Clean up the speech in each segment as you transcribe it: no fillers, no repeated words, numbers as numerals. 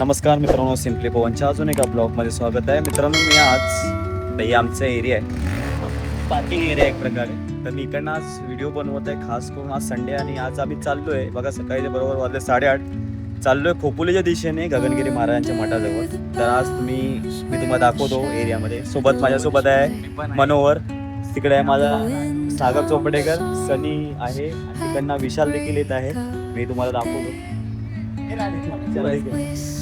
नमस्कार मित्रांनो, सिम्पली पवनच्या अजून एका ब्लॉगमध्ये स्वागत आहे. मित्रांनो, मी आज हे आमचा एरिया आहे, पार्किंग एरिया एक प्रकारे. तर मी इकडनं आज व्हिडिओ बनवत आहे, खास करून आज संडे. आणि आज आम्ही चाललो आहे बघा, सकाळी बरोबर वाजले 8:30. चाललो आहे खोपोलीच्या दिशेने गगनगिरी महाराजांच्या मठाजवळ. तर आज मी तुम्हाला दाखवतो एरियामध्ये. माझ्यासोबत आहे मनोहर, तिकडे आहे माझा सागर चोपडेकर, सनी आहे, तिकडनं विशाल देखील येत आहे. मी तुम्हाला दाखवतो,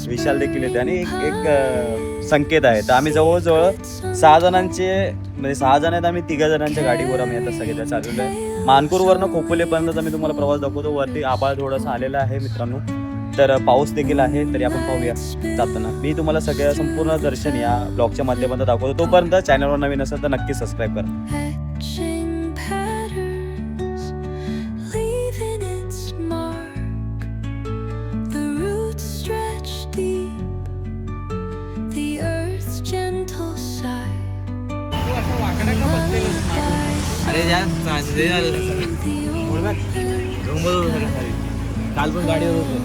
विशाल देखील येते. आणि एक संकेत आहे. तर आम्ही जवळजवळ 6 जणांचे म्हणजे 6 जण आहेत. आम्ही 3 जणांच्या गाडीवर आम्ही आता सगळे चाललेलो आहे. मानपूरवरनं खोपोलीपर्यंतचा मी तुम्हाला प्रवास दाखवतो. वरती आभाळ थोडंसं आलेलं आहे मित्रांनो, तर पाऊस देखील आहे. तरी आपण पाहूया जाताना. मी तुम्हाला सगळ्या संपूर्ण दर्शन या ब्लॉगच्या माध्यमातून दाखवतो. तोपर्यंत चॅनलवर नवीन असेल तर नक्की सबस्क्राईब करा. अरे काल पण गाडीवर होतो.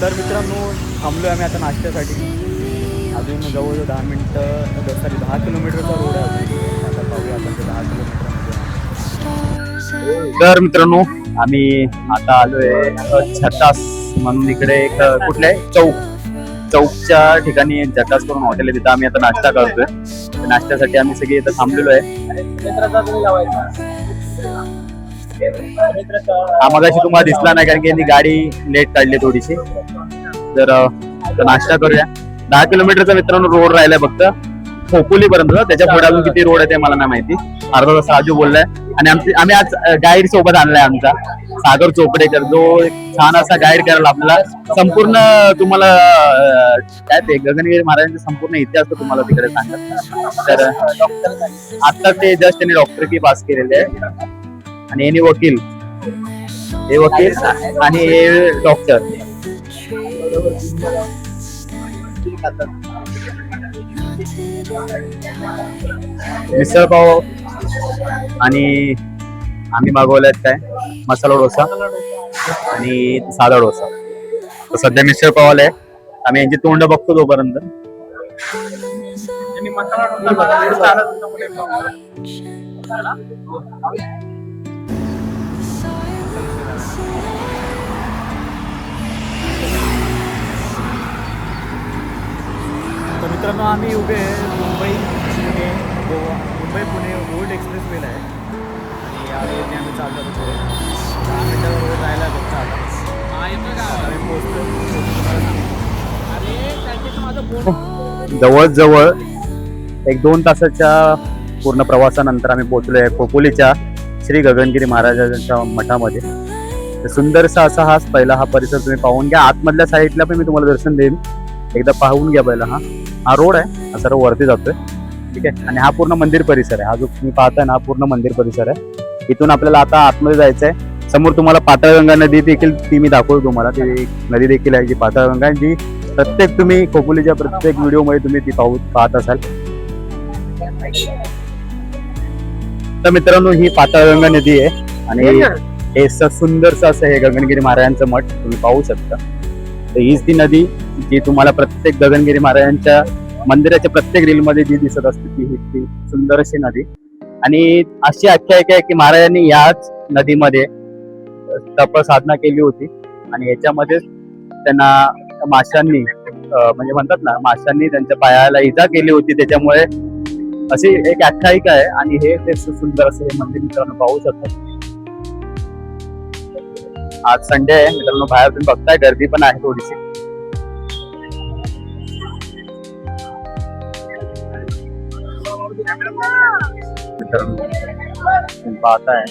तर मित्रांनो, थांबलो आम्ही आता नाश्त्यासाठी. अजून जवळजवळ 10 मिनटं 10 किलोमीटरचा रोड आहे. आता पाहूया आपण ते 10 किलोमीटर. तर मित्रांनो, आम्ही आता आलोय छटास म्हणून इकडे एक कुठल्या चौकच्या ठिकाणी झकास करून हॉटेल आहे. तिथं आम्ही आता नाश्ता करतोय. नाश्त्यासाठी आम्ही सगळे इथं थांबलेलो आहे. मगाशी तुम्हाला दिसला नाही कारण की यांनी गाडी लेट काढली थोडीशी. तर नाश्ता करूया. 10 किलोमीटरचा मित्रांनो रोड राहिलाय फक्त खोपोलीपर्यंत. त्याच्या पुढे अजून किती रोड आहे ते मला नाही माहिती. अर्धा तास राजू बोललाय. आणि आम्ही आज गाईड सोबत आणलाय आमचा सागर चोपडेकर, जो छान असा गाईड करायला आपल्याला संपूर्ण तुम्हाला काय ते गगनगिरी महाराजांचा संपूर्ण इतिहास तुम्हाला तिकडे सांगत. तर आता ते जस्ट त्यांनी डॉक्टरकी पास केलेले आहे. आणि हे वकील आणि हे डॉक्टर. मिसळ पाव आणि आम्ही मागवल्यात काय मसाला डोसा आणि साधा डोसा. तर सध्या मिसळ पाव आलाय. आम्ही यांची तोंड बघतो तोपर्यंत. तर मित्रांनो, आम्ही उभे मुंबई पुणे ओल्ड एक्सप्रेस वेला आहे. आणि यावेळी आम्ही चाललो थोडे 10 मिनिटावर जायला बघतो. आता जवळजवळ 1-2 तासाच्या पूर्ण प्रवासानंतर आम्ही पोहोचलोय खोपोलीच्या श्री गगनगिरी महाराजांच्या मठामध्ये. सुंदरसा असा हा परिसर तुम्ही पाहून घ्या. आतमधल्या साईडला पण मी तुम्हाला दर्शन देईन. एकदा पाहून घ्या पहिला. हा रोड आहे, हा सर्व वरती जातोय. ठीक आहे. आणि हा पूर्ण मंदिर परिसर आहे. हा जो तुम्ही पाहताय ना, हा पूर्ण मंदिर परिसर आहे. इथून आपल्याला आता आतमध्ये जायचं आहे. समोर तुम्हाला पाताळगंगा नदी देखील ती मी दाखवतो तुम्हाला. ती नदी देखील आहे जी पाताळगंगा, जी प्रत्येक तुम्ही खोपोलीच्या प्रत्येक व्हिडिओमध्ये तुम्ही ती पाहत असाल. तर मित्रांनो, ही पाताळगंगा नदी आहे. आणि हे सुंदरसं असं हे गगनगिरी महाराजांचं मठ तुम्ही पाहू शकता. तर हीच ती नदी जी तुम्हाला प्रत्येक गगनगिरी महाराजांच्या मंदिराच्या प्रत्येक रीलमध्ये जी दिसत असते ती सुंदर अशी नदी. आणि अशी आख्यायिका आहे की महाराजांनी याच नदीमध्ये तप साधना केली होती. आणि याच्यामध्ये त्यांना माशांनी म्हणजे म्हणतात ना, माशांनी त्यांच्या पायाला इजा केली होती. त्याच्यामुळे अशी एक आख्यायिका आहे. आणि हे ते सुंदर असं हे मंदिर मित्रांनो पाहू शकतात. आज संडे आहे मित्रांनो, बाहेर तुम्ही बघताय गर्दी पण आहे थोडीशी. पाहताय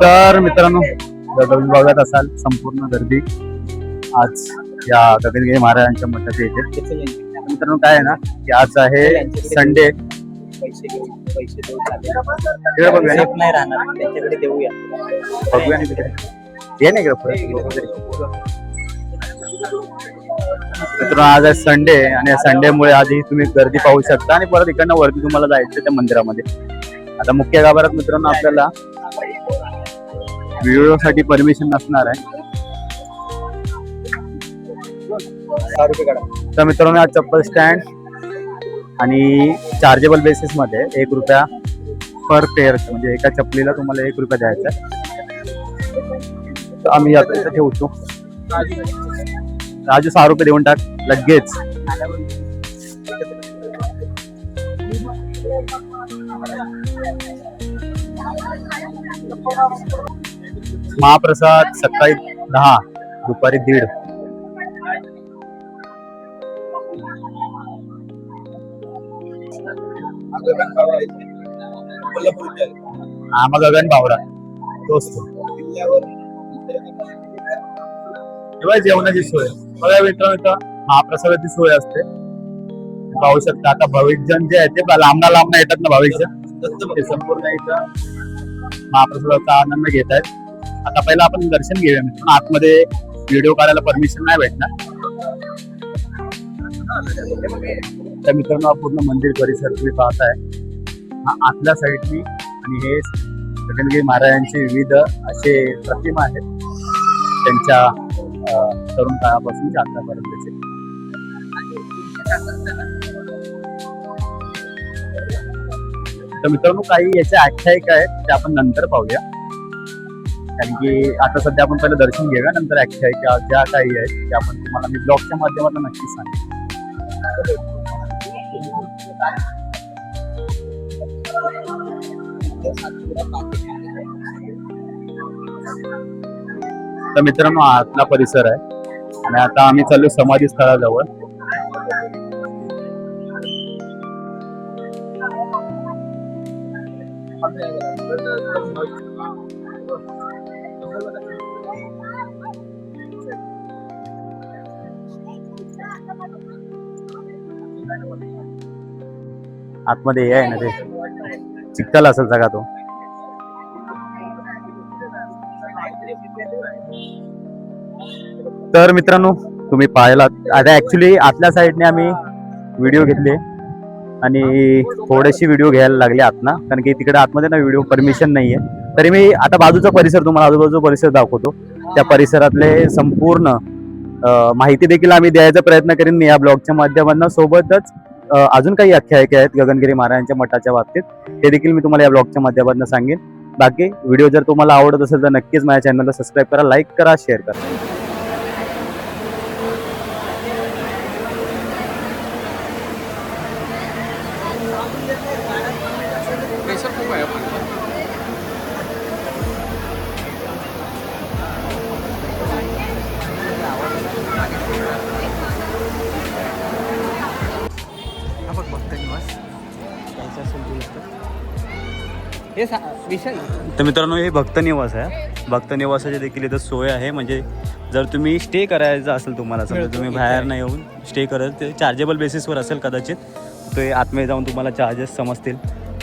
तर मित्रांनो, तुम्ही बघत असाल संपूर्ण गर्दी आज या गगनगिरी महाराजांच्या मठाच्या इथे. मित्रांनो, काय आहे ना की आज आहे संडे. पैसे नाही राहणार, त्यांच्याकडे देऊया. बघूया नाही तिकडे. ये नाही का मित्रांनो आज आहे संडे आणि या संडेमुळे आधी तुम्ही गर्दी पाहू शकता आणि परत इकडनं वरती तुम्हाला जायचं त्या मंदिरामध्ये. आता मुख्य गाभाऱ्यात मित्रांनो आपल्याला व्हिडिओसाठी परमिशन नसणार आहे. तर मित्रांनो हा चप्पल स्टँड आणि चार्जेबल बेसिस मध्ये 1 रुपया पर पेअर, म्हणजे एका चपलीला तुम्हाला 1 रुपया द्यायचा आहे. तर आम्ही आता इथे ठेवतो. राजू 6 रुपये देऊन टाक लगेच. महाप्रसाद सकाळी 10, दुपारी 1:30. हा मग गगन बावरा तोच तो. तेव्हा जेवणाची सोय बघा मित्रांनो, महाप्रसादाची सोय असते पाहू शकता. आता भाविकजन जे आहे ते लांबना येतात ना भाविकजन, ते संपूर्ण इथं महाप्रसादाचा आनंद घेत आहेत. आता पहिला आपण दर्शन घेऊया मित्रांनो. आतमध्ये व्हिडिओ काढायला परमिशन नाही भेटणार. तर मित्रांनो पूर्ण मंदिर परिसर तुम्ही पाहताय. हा आतल्या साईडनी आणि हे गगनगिरी महाराजांचे विविध असे प्रतिमा आहेत त्यांच्या तरुण काळापासून आतापर्यंतचे. तर मित्रांनो काही याच्या आख्यायिका आहेत त्या आपण नंतर पाहूया, कारण की आता सध्या आपण पहिलं दर्शन घेऊया, नंतर आख्यायिका ज्या काही आहेत त्या आपण तुम्हाला मी ब्लॉगच्या माध्यमातून नक्कीच सांगेन. तर मित्रांनो आतला परिसर आहे आणि आता आम्ही चाललो समाधी स्थळाजवळ. आतमध्ये आहे ना ते चिखल असेल सगळा तो. तर मित्रांनो तुम्ही पाहिला आता ऍक्च्युली आतल्या साईडने आम्ही व्हिडिओ घेतले आणि थोडेसे व्हिडिओ घ्यायला लागले आतना, कारण की तिकडे आतमध्ये ना व्हिडिओ परमिशन नाहीये. तरी मी आता बाजूचा परिसर तुम्हाला आजूबाजूचा परिसर दाखवतो. त्या परिसरातले संपूर्ण माहिती देखील आम्ही द्यायचा प्रयत्न करीन या ब्लॉगच्या माध्यमातून. सोबतच अजून काही आख्यायिका आहेत गगनगिरी महाराजांच्या मठाच्या बाबतीत, ते देखील मी तुम्हाला या ब्लॉगच्या माध्यमातून सांगेन. बाकी व्हिडिओ जर तुम्हाला आवडत असेल तर नक्कीच माझ्या चॅनलला सबस्क्राईब करा, लाईक करा, शेअर करा. तर मित्रांनो हे भक्त निवास आहे. भक्त निवासाची देखील इथं सोय आहे. म्हणजे जर तुम्ही स्टे करायचं असेल, तुम्हाला समजा तुम्ही बाहेर नाही येऊन स्टे करायचं, ते चार्जेबल बेसिसवर असेल कदाचित, ते आतमध्ये जाऊन तुम्हाला चार्जेस समजतील.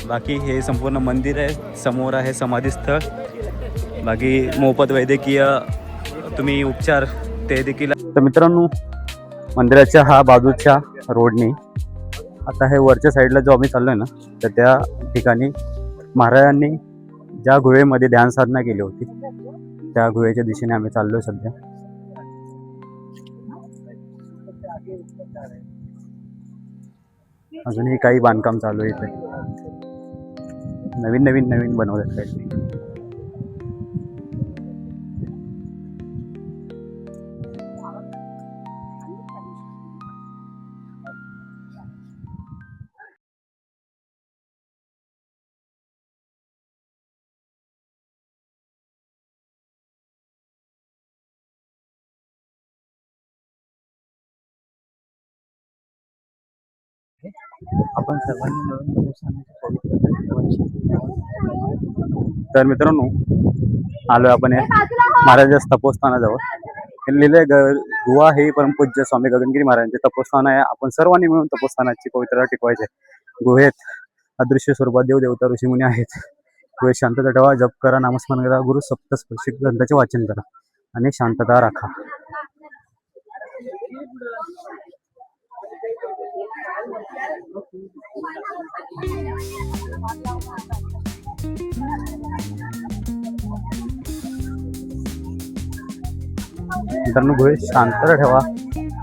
बाकी हे संपूर्ण मंदिर आहे, समोर आहे समाधी स्थळ. बाकी मोफत वैद्यकीय तुम्ही उपचार ते देखील. तर मित्रांनो मंदिराच्या हा बाजूच्या रोडने आता हे वरच्या साईडला जो आम्ही चाललोय ना, तर त्या ठिकाणी महाराजांनी ज्या गुहेमध्ये ध्यान साधना केली होती त्या गुहेच्या दिशेने आम्ही चाललोय सध्या. अजूनही काही बांधकाम चालू आहे इथे, नवीन बनवतात काही. आपण सर्वांनी मिळून तर मित्रांनो आलोय आपण महाराजांच्या तपोस्थानाजवळ. लिहिले गुहा हे परमपूज्य स्वामी गगनगिरी महाराजांचे तपोस्थान आहे. आपण सर्वांनी मिळून तपोस्थानाची पवित्रता टिकवायची. गुहेत अदृश्य स्वरूपात देव देवता ऋषीमुनी आहेत. गुहेत शांतता ठेवा, जप करा, नामस्मरण करा, गुरु सप्तस्पर्शी ग्रंथाचे वाचन करा आणि शांतता राखा. मित्रांनो गुहे शांतता ठेवा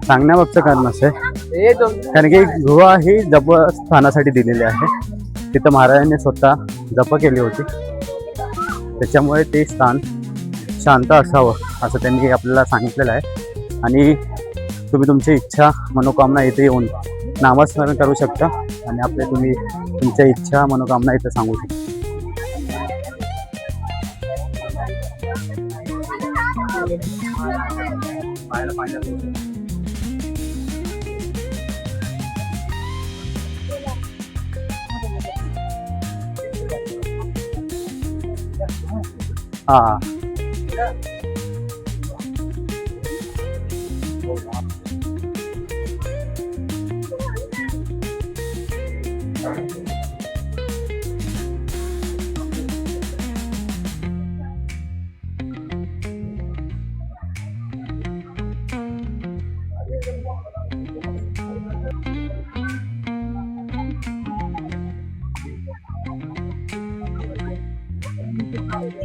सांगण्यामागचं कारण असं आहे कारण की गुहा ही जपस्थानासाठी दिलेली आहे. तिथं महाराजांनी स्वतः जप केली होती, त्याच्यामुळे ते स्थान शांत असावं असं त्यांनी आपल्याला सांगितलेलं आहे. आणि तुम्ही तुमची इच्छा मनोकामना इथे येऊन नामस्मरण करू शकता आणि आपले तुम्ही तुमच्या इच्छा मनोकामना इथे सांगू शकता. हा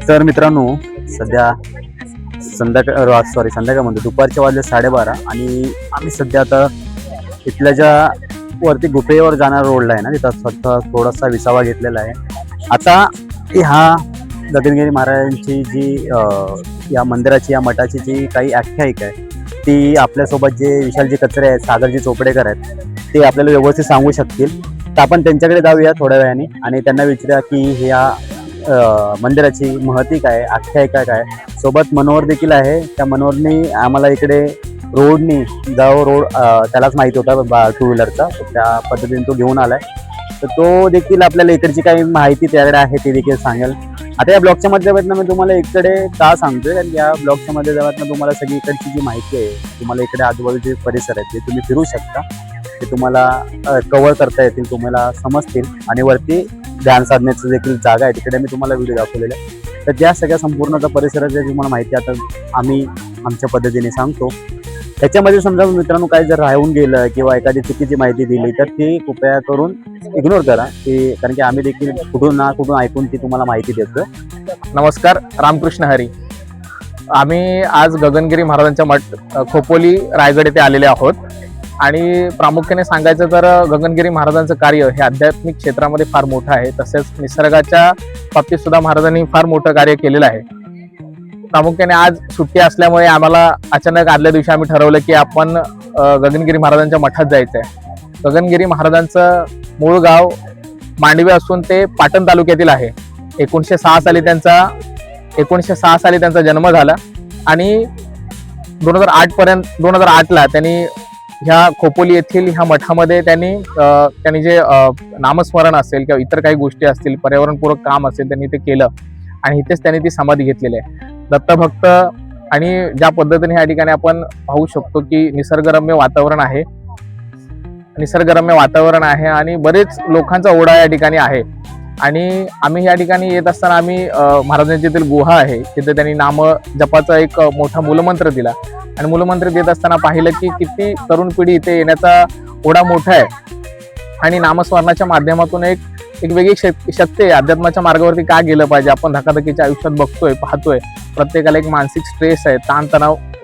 तर मित्रांनो सध्या संध्याकाळ म्हणजे दुपारच्या वाजले 12:30 आणि आम्ही सध्या आता इथल्या ज्या वरती गुफेवर जाणारा रोडला आहे ना तिथं स्वतः थोडासा विसावा घेतलेला आहे. आता ह्या गगनगिरी महाराजांची जी या मंदिराची या मठाची जी काही आख्यायिका आहे ती आपल्यासोबत जे विशालजी कचरे आहेत, सागरजी चोपडेकर आहेत, ते आपल्याला व्यवस्थित सांगू शकतील. तर आपण त्यांच्याकडे जाऊया थोड्या वेळाने आणि त्यांना विचारूया की ह्या मंदिराची महती काय, आख्यायिका काय. सोबत मनोहर देखील आहे. त्या मनोहरनी आम्हाला इकडे रोडनी रोड त्यालाच माहिती होता 2 व्हीलरचा, त्या पद्धतीने तो घेऊन आलाय. तर तो देखील आपल्याला इकडची काही माहिती त्याकडे आहे ते देखील सांगेल. आता या ब्लॉगच्या माध्यमातून मी तुम्हाला इकडे का सांगतोय कारण या ब्लॉगच्या माध्यमातून तुम्हाला सगळी इकडची जी माहिती आहे, तुम्हाला इकडे आजूबाजूचे परिसर आहेत ते तुम्ही फिरू शकता, ते तुम्हाला कव्हर करता येतील, तुम्हाला समजतील. आणि वरती ध्यान साधण्याचं देखील जागा आहे, तिकडे मी तुम्हाला व्हिडिओ दाखवलेला आहे. तर त्या सगळ्या संपूर्णता परिसराची तुम्हाला माहिती आता आम्ही आमच्या पद्धतीने सांगतो. त्याच्यामध्ये समजा मित्रांनो काही जर राहून गेलं किंवा एखादी चुकीची माहिती दिली तर ती कृपया करून इग्नोर करा, की कारण की आम्ही देखील कुठून ना कुठून ऐकून ती तुम्हाला माहिती देतो. नमस्कार, रामकृष्ण हरी. आम्ही आज गगनगिरी महाराजांच्या मठ खोपोली रायगड येथे आलेले आहोत. आणि प्रामुख्याने सांगायचं तर गगनगिरी महाराजांचं कार्य हे आध्यात्मिक क्षेत्रामध्ये फार मोठं आहे, तसेच निसर्गाच्या बाबतीत सुद्धा महाराजांनी फार मोठं कार्य केलेलं आहे. प्रामुख्याने आज सुट्टी असल्यामुळे आम्हाला अचानक आदल्या दिवशी आम्ही ठरवलं की आपण गगनगिरी महाराजांच्या मठात जायचं आहे. गगनगिरी महाराजांचं मूळ गाव मांडवे असून ते पाटण तालुक्यातील आहे. 1906 साली त्यांचा जन्म झाला आणि 2008ला त्यांनी ह्या खोपोली येथील ह्या मठामध्ये त्यांनी जे नामस्मरण असेल किंवा इतर काही गोष्टी असतील, पर्यावरणपूरक काम असेल, त्यांनी ते केलं आणि इथेच त्यांनी ती समाधी घेतलेली आहे. दत्तभक्त आणि ज्या पद्धतीने या ठिकाणी आपण पाहू शकतो की निसर्गरम्य वातावरण आहे आणि बरेच लोकांचा ओढा या ठिकाणी आहे. आणि आम्ही या ठिकाणी येत असताना आम्ही महाराजांची येथील गुहा आहे तिथे त्यांनी नाम जपाचा एक मोठा मूलमंत्र दिला आणि मूलमंत्र देत असताना पाहिलं की किती तरुण पिढी इथे येण्याचा ओढा मोठा आहे आणि नामस्मरणाच्या माध्यमातून एक वेगळी शक्ती आहे. अध्यात्माच्या मार्गावरती का गेलं पाहिजे. आपण धकाधकीच्या आयुष्यात बघतोय, पाहतोय, प्रत्येकाला एक मानसिक स्ट्रेस आहे,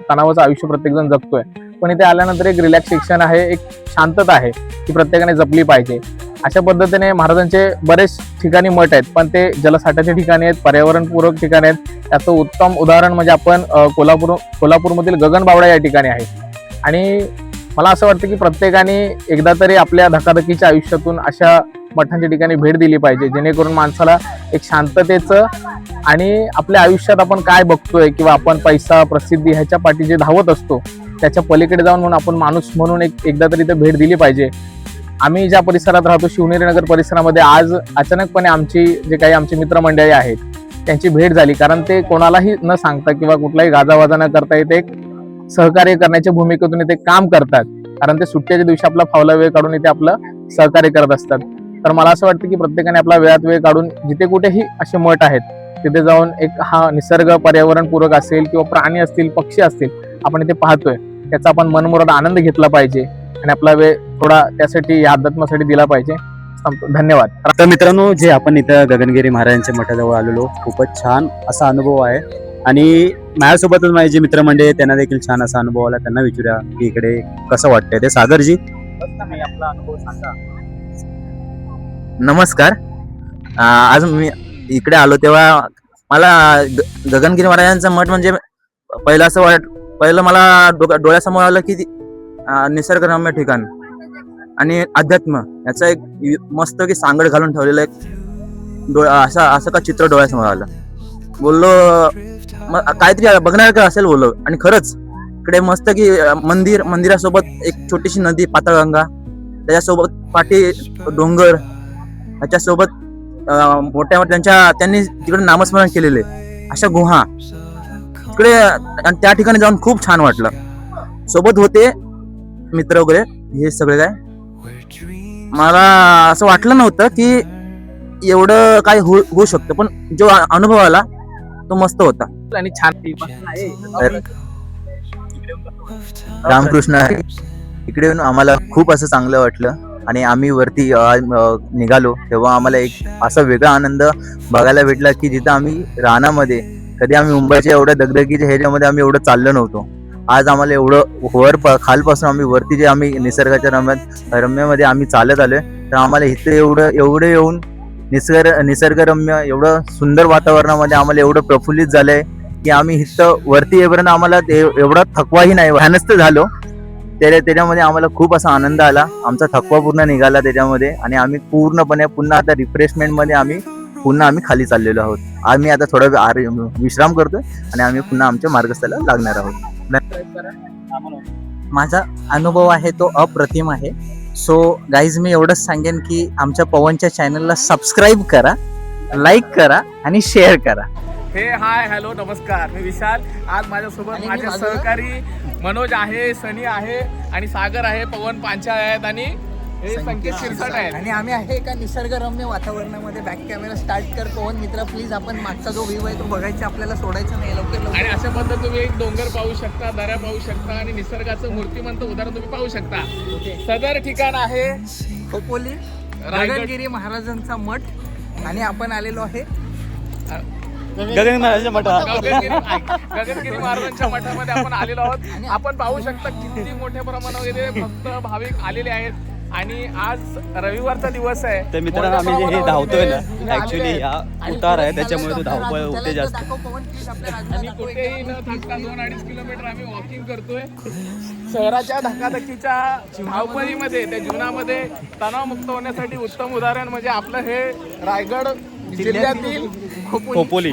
तणावाचं आयुष्य प्रत्येकजण जगतोय. पण इथे आल्यानंतर एक रिलॅक्सेशन आहे, एक शांतता आहे की प्रत्येकाने जपली पाहिजे. अशा पद्धतीने महाराजांचे बरेच ठिकाणी मठ आहेत, पण ते जलसाठ्याचे ठिकाणी आहेत, पर्यावरणपूरक ठिकाणी आहेत. त्याचं उत्तम उदाहरण म्हणजे आपण कोल्हापूरमधील गगनबावडा या ठिकाणी आहे. आणि मला असं वाटतं की प्रत्येकाने एकदा तरी आपल्या धकाधकीच्या आयुष्यातून अशा मठांच्या ठिकाणी भेट दिली पाहिजे, जेणेकरून माणसाला एक शांततेचं आणि आपल्या आयुष्यात आपण काय बघतोय किंवा आपण पैसा, प्रसिद्धी ह्याच्या पाठी जे धावत असतो त्याच्या पलीकडे जाऊन म्हणून आपण माणूस म्हणून एकदा तरी ते भेट दिली पाहिजे. आम्ही ज्या परिसरात राहतो शिवनेरी नगर परिसरामध्ये आज अचानकपणे आमची मित्रमंडळी आहेत त्यांची भेट झाली, कारण ते कोणालाही न सांगता किंवा कुठलाही गाजावाजा न करता इथे एक सहकार्य करण्याच्या भूमिकेतून इथे काम करतात, कारण ते सुट्टीच्या दिवशी आपला फावला वेळ काढून इथे आपलं सहकार्य करत असतात. तर मला असं वाटतं की प्रत्येकाने आपला वेळात वेळ काढून जिथे कुठेही असे मठ आहेत तिथे जाऊन एक हा निसर्ग पर्यावरणपूरक असेल किंवा प्राणी असतील, पक्षी असतील, आपण इथे पाहतोय त्याचा आपण मनमुराद आनंद घेतला पाहिजे आणि आपला वेळ थोडा त्यासाठी या अध्यात्मासाठी दिला पाहिजे. धन्यवाद. तर मित्रांनो, जे आपण इथं गगनगिरी महाराजांच्या मठाजवळ आलेलो, खूपच छान असा अनुभव आहे आणि माझ्यासोबतच माझे जे मित्रमंडळी त्यांना देखील छान असा अनुभव आला. त्यांना विचारूया की इकडे कसं वाटतंय ते. सागरजी, आपला अनुभव सांगा. नमस्कार. आज मी इकडे आलो तेव्हा मला गगनगिरी महाराजांचा मठ म्हणजे पहिलं मला डोळ्यासमोर आलं की निसर्गरम्य ठिकाण आणि अध्यात्म याचा एक मस्त की सांगड घालून ठेवलेलं एक असं का चित्र डोळ्यासमोर आलं. बोललो काहीतरी बघण्यासारखं असेल बोललो. आणि खरंच इकडे मस्त की मंदिरासोबत एक छोटीशी नदी पाताळगंगा, त्याच्यासोबत पाठी डोंगर, त्याच्यासोबत मोठ्या त्यांनी तिकडे नामस्मरण केलेले अशा गुहा तिकडे, आणि त्या ठिकाणी जाऊन खूप छान वाटलं. सोबत होते मित्र वगैरे हे सगळे. काय मला असं वाटलं नव्हतं की एवढं काय होऊ शकतं, पण जो अनुभव आला तो मस्त होता आणि छान. रामकृष्ण आहे. इकडे येऊन आम्हाला खूप असं चांगलं वाटलं आणि आम्ही वरती निघालो तेव्हा आम्हाला एक असा वेगळा आनंद बघायला भेटला की जिथं आम्ही रानामध्ये कधी आम्ही मुंबईच्या एवढ्या दगदगीच्या ह्याच्यामध्ये आम्ही एवढं चाललो नव्हतो. आज आम्हाला एवढं खालपासून आम्ही वरती जे आम्ही निसर्गाच्या रम्यामध्ये आम्ही चालत आलोय, तर आम्हाला इथे एवढं येऊन निसर्गरम्य एवढं सुंदर वातावरणामध्ये आम्हाला एवढं प्रफुल्लित झालंय की आम्ही इथं वरती येईपर्यंत आम्हाला एवढा थकवाही नाही, ध्यानस्थ झालो. त्याच्यामध्ये आम्हाला खूप असा आनंद आला. आमचा थकवा पूर्ण निघाला त्याच्यामध्ये आणि आम्ही पूर्णपणे पुन्हा आता रिफ्रेशमेंट मध्ये आम्ही खाली चाललेलो आहोत. आम्ही आता थोडा विश्राम करतोय आणि आम्ही पुन्हा आमच्या मार्गस्थाला लागणार आहोत. माझा अनुभव आहे तो अप्रतिम आहे. सो गाईज, मी एवढंच सांगेन की आमच्या पवनच्या चॅनलला सबस्क्राईब करा, लाईक करा आणि शेअर करा. हाय हॅलो नमस्कार, मी विशाल. आज माझ्यासोबत माझे सहकारी मनोज आहे, सनी आहे आणि सागर आहे, पवन पांचाळ आहेत आणि हे संकेत शिरसाट आहेत. आणि आम्ही आहे एका निसर्गरम्य वातावरणामध्ये. बॅक कॅमेरा स्टार्ट कर पवन मित्र प्लीज. आपण मागचा जो व्ह्यू आहे तो बघायचा, आपल्याला सोडायचा नाही. लवकर आणि अशा पद्धतीने तुम्ही एक डोंगर पाहू शकता, दऱ्या पाहू शकता आणि निसर्गाचं मूर्तिमंत उदाहरण तुम्ही पाहू शकता. सदर ठिकाण आहे खोपोली, गगनगिरी महाराजांचा मठ आणि आपण आलेलो आहे गगनगिरी महाराजांच्या मठामध्ये आपण आलेलो आहोत. आपण पाहू शकता किती मोठ्या प्रमाणामध्ये भक्त भाविक आलेले आहेत आणि आज रविवारचा दिवस आहे. तर मित्रांनो, आम्ही जे हे धावतोय ना, ऍक्च्युली हा उतार आहे त्याच्यामुळे तो धावपळ होते जास्त. आणि कुठेही न थांबता 2-2.5 किलोमीटर आम्ही वॉकिंग करतोय. शहराच्या धकाधकीच्या धावपळीमध्ये, त्या जीवनामध्ये तणावमुक्त होण्यासाठी उत्तम उदाहरण म्हणजे आपलं हे रायगड जिल्ह्यातील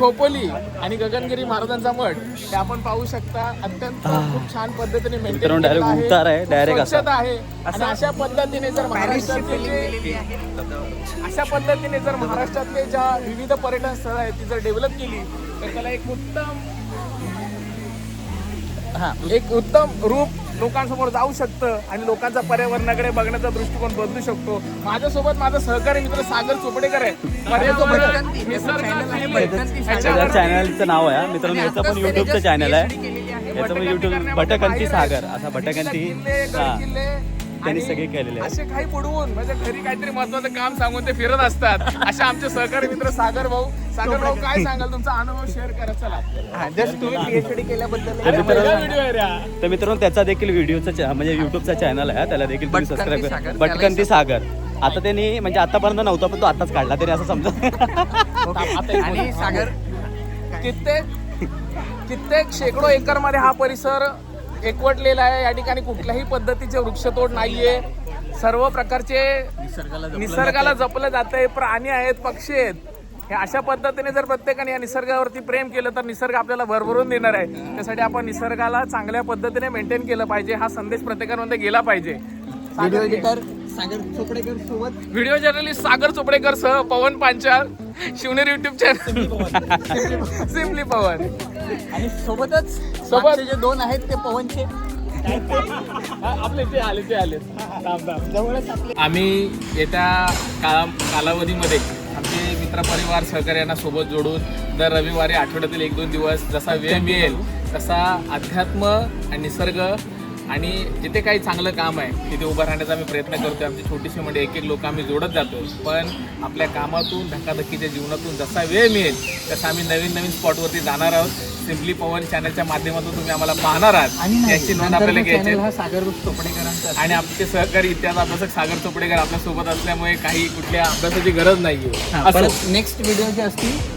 खोपोली आणि गगनगिरी महाराजांचा मठ. ते आपण पाहू शकता. अत्यंत खूप छान पद्धतीने मेंटेन डायरेक्ट उतार आहे, डायरेक्ट असा आहे. आणि अशा पद्धतीने जर महाराष्ट्रातले ज्या विविध पर्यटन स्थळ आहेत ती जर डेव्हलप केली तर त्याला एक उत्तम रूप लोकांसमोर जाऊ शकतं आणि लोकांचा पर्यावरणाकडे बघण्याचा दृष्टिकोन बदलू शकतो. माझ्यासोबत माझा सहकारी मित्र सागर चोपडेकर आहे. चॅनलचं नाव आहे मित्रांनो, याचं पण युट्यूबचं चॅनल आहे. याचं पण युट्यूब भटकंती सागर, असा भटकंती त्यांनी सगळे केलेले असे काही बुडवून म्हणजे घरी काहीतरी महत्वाचं काम सांगून ते फिरत असतात. असे आमचे सहकारी मित्र सागर भाऊ काय सांगाल, तुमचा अनुभव शेअर करा. चला, जस्ट तुम्ही पीएचडी केल्याबद्दल तर मित्रांनो त्याचा देखील व्हिडिओचा म्हणजे युट्यूबचा चॅनल आहे, त्याला देखील तुम्ही सबस्क्राईब करा. भटकंती सागर. आता त्यांनी म्हणजे आतापर्यंत नव्हता पण तो आताच काढला त्यांनी असं समजा. आणि सागर कित्येक शेकडो एकर मध्ये हा परिसर एकवटलेला आहे. या ठिकाणी कुठल्याही पद्धतीचे वृक्षतोड नाहीये. सर्व प्रकारचे निसर्गाला जपलं जातंय. प्राणी आहेत, पक्षी आहेत. हे अशा पद्धतीने जर प्रत्येकाने या निसर्गावरती प्रेम केलं तर निसर्ग आपल्याला भरभरून देणार आहे. त्यासाठी आपण निसर्गाला चांगल्या पद्धतीने मेंटेन केलं पाहिजे. हा संदेश प्रत्येकामध्ये गेला पाहिजे. व्हिडिओ एडिटर सागर चोपडेकर सोबत, व्हिडिओ जर्नलिस्ट सागर चोपडेकर सह Pavan Panchal, Shivner YouTube channel simply Pavan. आणि सोबत जे दोन आहेत ते पवनचे आपले ते आले. आम्ही येत्या कालावधीमध्ये आमचे मित्रपरिवार सहकार्यांना सोबत जोडून दर रविवारी आठवड्यातील 1-2 दिवस जसा वेळ मिळेल तसा अध्यात्म आणि निसर्ग आणि जिथे काही चांगलं काम आहे तिथे उभं राहण्याचा आम्ही प्रयत्न करतोय. आमची छोटीशी म्हणजे एक लोक आम्ही जोडत जातो. पण आपल्या कामातून धकाधकीच्या जीवनातून जसा वेळ मिळेल तसा आम्ही नवीन स्पॉटवरती जाणार आहोत. सिम्पली पवन चॅनलच्या माध्यमातून तुम्ही आम्हाला पाहणार आहात याची नोंद आपल्याला घ्यायची आहे. हा सागर चोपडेकरांचा आणि आमचे सहकारी इतिहास अभ्यासक सागर चोपडेकर आपल्या सोबत असल्यामुळे काही कुठल्या अभ्यासाची गरज नाहीये. नेक्स्ट व्हिडिओ जे असतील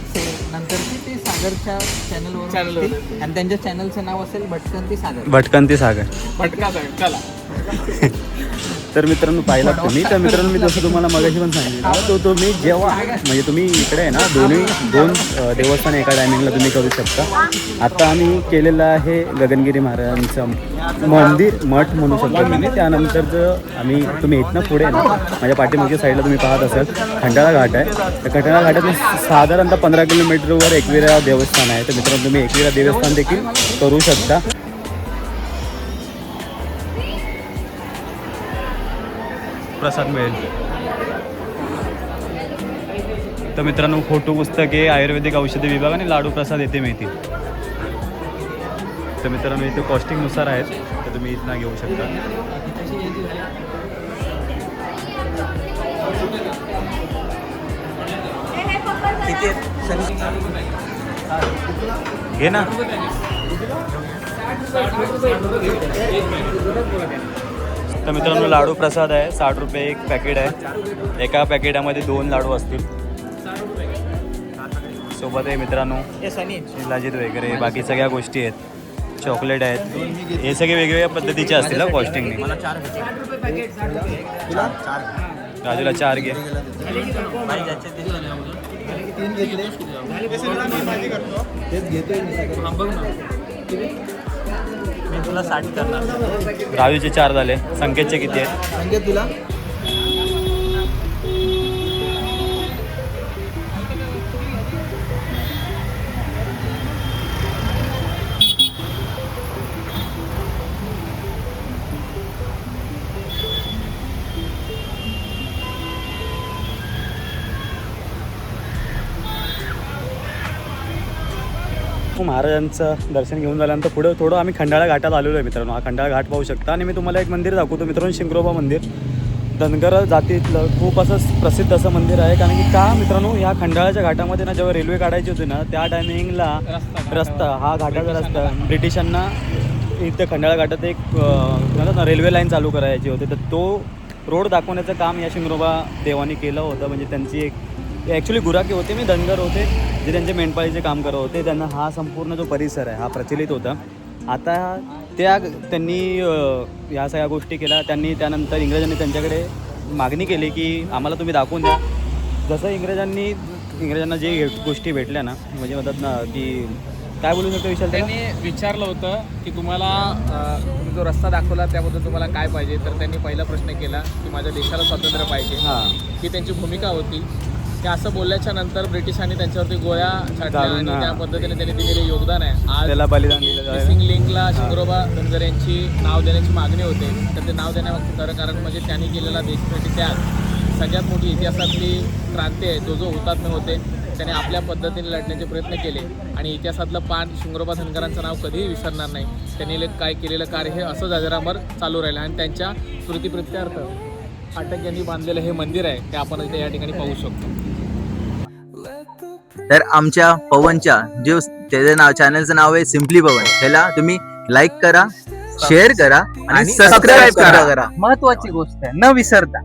नंतरची ते सागरच्या चॅनलवर आणि त्यांच्या चॅनलचं नाव असेल भटकंती सागर. भटकंती सागर. पटका साहेब चला. तर मित्रांनो पाहिला तुम्ही, तर मित्रांनो मी जसं तुम्हाला मगाशी पण सांगितलं, तो तुम्ही जेव्हा म्हणजे तुम्ही इकडे आहे ना दोन देवस्थान एका टायमिंगला तुम्ही करू शकता. आता आम्ही केलेलं आहे गगनगिरी महाराजांचं मंदिर मठ म्हणू शकतो तुम्ही. त्यानंतरचं आम्ही तुम्ही इथनं पुढे ना माझ्या पाठीमागच्या साईडला तुम्ही पाहत असाल खंडाळा घाट आहे. तर खंडाळा घाटातून साधारणतः 15 किलोमीटरवर एकविरा देवस्थान आहे. तर मित्रांनो तुम्ही एकविरा देवस्थान देखील करू शकता. प्रसाद मिळेल. तर मित्रांनो फोटो पुस्तके, आयुर्वेदिक औषधी विभाग आणि लाडू प्रसाद येथे मिळतील. तर मित्रांनो इथे कॉस्टिंगनुसार आहेत, तर तुम्ही इथनं घेऊ शकता. घे ना. तर मित्रांनो लाडू प्रसाद आहे, 60 रुपये एक पॅकेट आहे. एका पॅकेटामध्ये 2 लाडू असतील. सोबत आहे मित्रांनो शिलाजीत वगैरे बाकी सगळ्या गोष्टी आहेत. चॉकलेट आहेत. हे सगळे वेगवेगळ्या पद्धतीचे असतील ना कॉस्टिंगने. राजूला 4 घे. मी तुला 60 करणार. राजूचे 4 झाले. संकेतचे किती आहेत? संकेत तुला महाराजांचं दर्शन घेऊन झाल्यानंतर पुढे थोडं आम्ही खंडाळा घाटात आलेलो आहे मित्रांनो. हा खंडाळा घाट पाहू शकता. आणि मी तुम्हाला एक मंदिर दाखवतो मित्रांनो, शिंगरोबा मंदिर. धनगर जातीतलं खूप असं प्रसिद्ध असं मंदिर आहे. कारण की का मित्रांनो ह्या खंडाळाच्या घाटामध्ये ना जेव्हा रेल्वे काढायची होती ना त्या टायमिंगला रस्ता हा घाटाचा रस्ता ब्रिटिशांना इथं खंडाळा घाटात एक म्हणतात ना रेल्वे लाईन चालू करायची होती. तर तो रोड दाखवण्याचं काम या शिंगरोबा देवानी केलं होतं. म्हणजे त्यांची एक ॲक्च्युली गुराखी होते, मी धनगर होते जे त्यांचे मेंढपाळीचे काम करत होते. त्यांना हा संपूर्ण जो परिसर आहे हा प्रचलित होता. आता त्यांनी ह्या सगळ्या गोष्टी केल्या. त्यांनी त्यानंतर इंग्रजांनी त्यांच्याकडे मागणी केली की आम्हाला तुम्ही दाखवून द्या. जसं इंग्रजांना जे गोष्टी भेटल्या ना म्हणजे म्हणतात ना की काय बोलू शकतो विशाल, त्यांनी विचारलं होतं की तुम्हाला तुम्ही जो रस्ता दाखवला त्याबद्दल तुम्हाला काय पाहिजे. तर त्यांनी पहिला प्रश्न केला की माझ्या देशाला स्वातंत्र्य पाहिजे. ही त्यांची भूमिका होती. ते असं बोलल्याच्या नंतर ब्रिटिशांनी त्यांच्यावरती गोळ्या छाटल्या आणि त्या पद्धतीने त्यांनी दिलेले योगदान आहे. आज त्याला बलिदान दिलं. मिसिंग लिंकला शिंगरोबा धनगर यांची नाव देण्याची मागणी होते. तर ते नाव देण्यामागचं खरं कारण म्हणजे त्यांनी केलेला देशप्रेमी त्याग सगळ्यात मोठी इतिहासातली क्रांती आहे. जो हुतात्मे होते त्याने आपल्या पद्धतीने लढण्याचे प्रयत्न केले आणि इतिहासातलं पान शिंगरोबा धनगरांचं नाव कधीही विसरणार नाही. त्यांनी काय केलेलं कार्य हे असंच अजरामर चालू राहिलं आणि त्यांच्या स्मृतिप्रित्यर्थ फाटक यांनी बांधलेलं हे मंदिर आहे ते आपण इथे या ठिकाणी पाहू शकतो. तर आमच्या पवनच्या जे त्याचं नाव चॅनलचं नाव आहे सिम्पली पवन. त्याला तुम्ही लाईक करा, शेअर करा आणि सबस्क्राईब करा. महत्वाची गोष्ट आहे न विसरता.